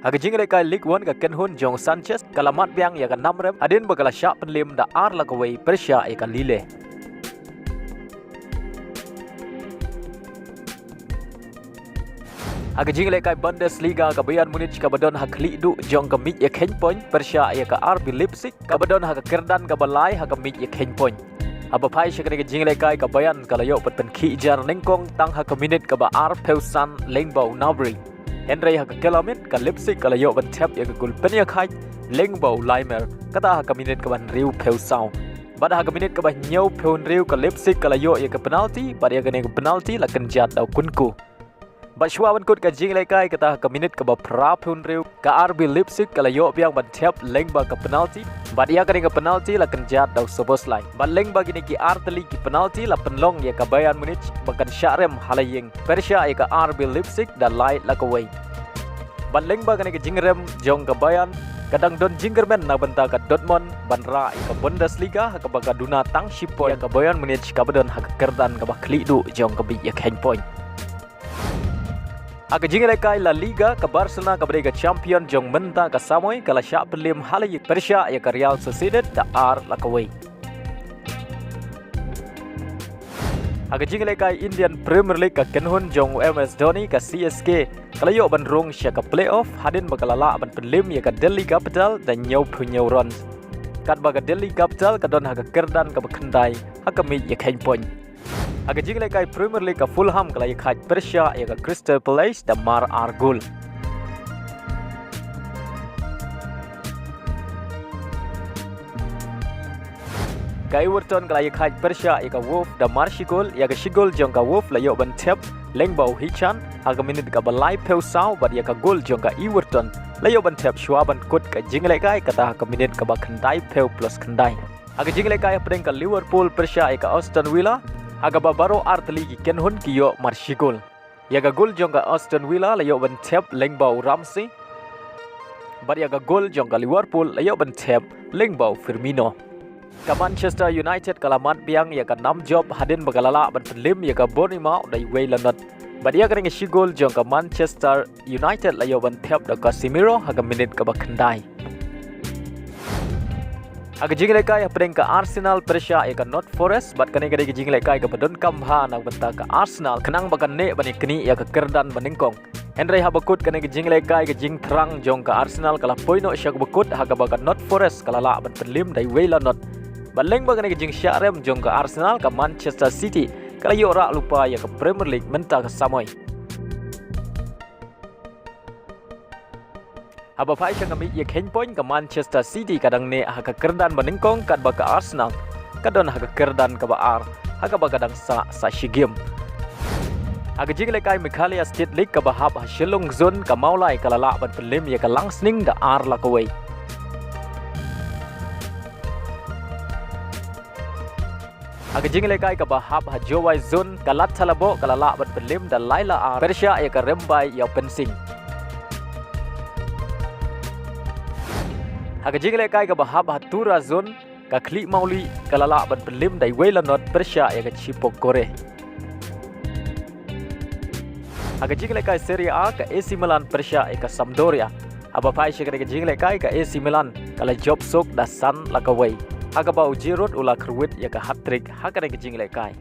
Aga jingre kai League One ka Ken Hun Jong Sanchez kalamat biang ya ka namrem adin bagala syak penlim da ar lakaway Persia ya ka Lille. Aga jingre kai Bundesliga ka Bayern Munich ka badon ha klidu jong ka mit ya ken point Persia ya ka RB Leipzig ka badon ha ka kerdan ka balai ha ka mit ya ken point. Aba pai shakane ka jingle kai ka Bayern ka layo pat pen ki jar nengkong tang ha ka minute ka ba ar Peusan Lengbau Nabri. Henry ha ka kilomet ka Leipzig ka layo ban tap ya ka gul penya khai Lengbau Leimer kata ha ka minute ka ban riu Peusau. Bad ha ka minute ka ba nyau Peun riu ka Leipzig ka layo ya ka penalti bad ya ka ne ka penalti la kan jat dau kunku. Bashwa ban kut ka jingle kai kata ka minute ka ba pra Peun riu ka RB Leipzig ka layo biang ban tap Lengba ka penalti bad ya ka ne ka penalti la kan jat dau sobos lai. Bad Lengba gini ki arteli ki penalti la penlong ya ka Bayern Munich bakan syarem halaying Persia ya ka RB Leipzig da lai la ka way. Bad Lengba gini ki jingrem jong ka Bayern kadang don jingermen na benta ka Dortmund banra ka Bundesliga ha ka baga duna tang shipo ya ka Bayern Munich ka badon ha ka kerdan ka ba klidu jong ka bi ya ken point. Aga jingre kai La Liga ka Barcelona ka brega champion jong menta ka Samoy kala syak pelim halay Persia ya ka Real Sociedad da ar la ka way. Aga jingre kai Indian Premier League ka Kenhun jong MS Dhoni ka CSK kala yo ban rong sya ka playoff hadin bagalala ban pelim ya ka Delhi Capital dan nyau punyau runs. Kat baga Delhi Capital ka don ha ka kerdan ka bakandai ha ka mit ya ken point. Aga jingle kai Premier League ka Fulham kala ya khat Persia ya ka Crystal Palace da mar Argul. Ka Everton kala ya khat Persia ya ka Wolf da mar Shigol ya ka Shigol jong ka Wolf la yo ban tep Lengbau Hichan aga minute ka balai Peusau bad ya ka gol jong ka Everton la yo ban tep shwa ban kut ka jingle kai kata ka minute ka ba khandai Peu plus khandai. Aga jingle kai pedeng ka Liverpool Persia ya ka Aston Villa aga babaro arteli ki Kenhun ki yo marshigol ya ga gol jong ka Aston Villa la yo ban tep Lengbau Ramsey bar ya ga gol jong ka Liverpool la yo ban tep Lengbau Firmino ka Manchester United kalamat biang ya ka nam job hadin bagalala ban pelim ya ka Bournemouth dai Waylanot bar ya ka ngi shigol jong ka Manchester United la yo ban tep da Casemiro ha ka minute ka ba khandai. Aga jingle kai pedeng ka Arsenal Persia ya ka Not Forest bat kane gade jingle kai ka badon kamha na benta ka Arsenal kenang bakan ne bani kini ya ka kerdan baningkong. Henry habakut kane jingle kai ka jing terang jong ka Arsenal kala poino syak bakut ha ka bakan Not Forest kala la ban pelim dai Waylanot. Baleng bagane jing syarem jong ka Arsenal ka Manchester City kala yo rak lupa ya ka Premier League menta ka Samoy. Aba pai sya kami ya ken point ka Manchester City kadang ne ha ka kerdan baningkong kat ba ka Arsenal kadon ha ka kerdan ka ba ar ha ka ba kadang sa shigim. Aga jingle kai Mikhalia State League ka ba hab ha Shillong Zone ka maulai kala la ban pelim ya ka langsning da ar la ka way. Aga jingle kai ka ba hab ha Jowai Zone ka lat talabo kala la ban pelim da Laila ar Persia ya ka Rembai ya pensing. Aga jingle kai ka bahab Hatura Zone ka Kli Mauli kalala ban pelim dai Waylanot Persia ya ka Chipok Kore. Aga jingle kai Serie A ka AC Milan Persia ya ka Sampdoria. Aba pai shikare ka jingle kai ka AC Milan kala job sok da San la ka way. Aga ba Giroud ula Kruit ya ka hat-trick ha ka jingle kai.